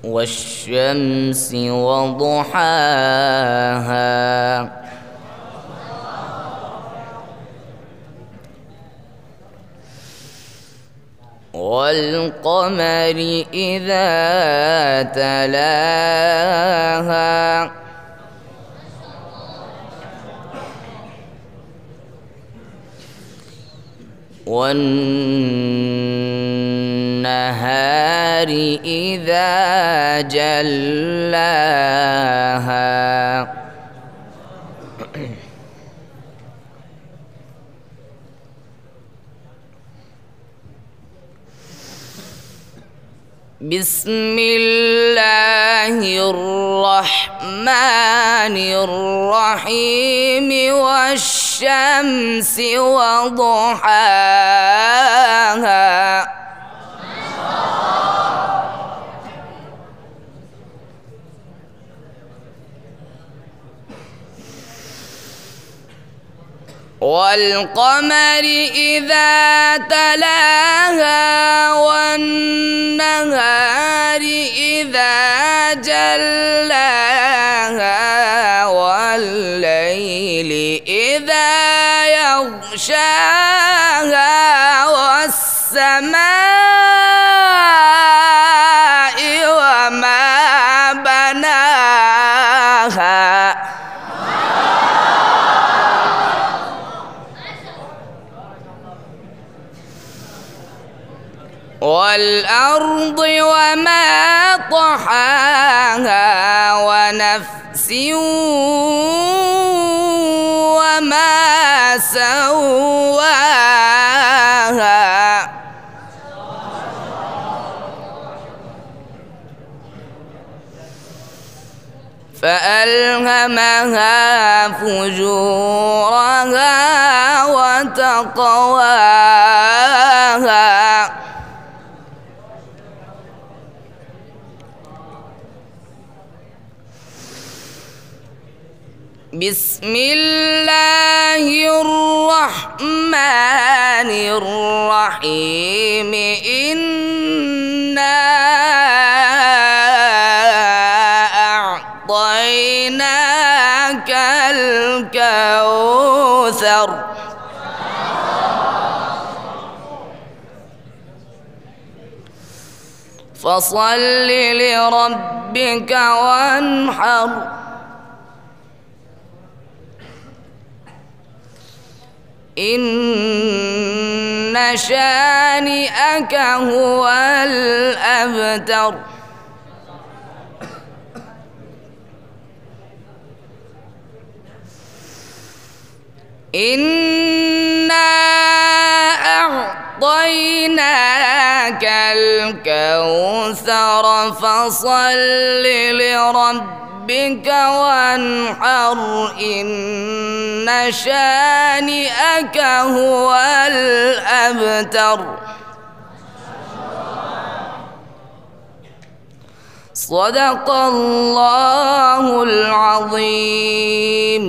والشمس وضحاها والقمر إذا تلاها والنهار إذا جلاها بسم الله الرحمن الرحيم والشمس وضحاها والقمر إذا تلاها والنهار إذا جلاها والليل إذا يغشاها والسماء وما بناها والأرض وما طحاها ونفس وما سواها فألهمها فجورها وتقواها بسم الله الرحمن الرحيم إنا أعطيناك الكوثر فصل لربك وانحر إن شانئك هو الأبتر إنا أعطيناك الكوثر فصل لربك وانحر إن شانئك هو الأبتر صدق الله العظيم.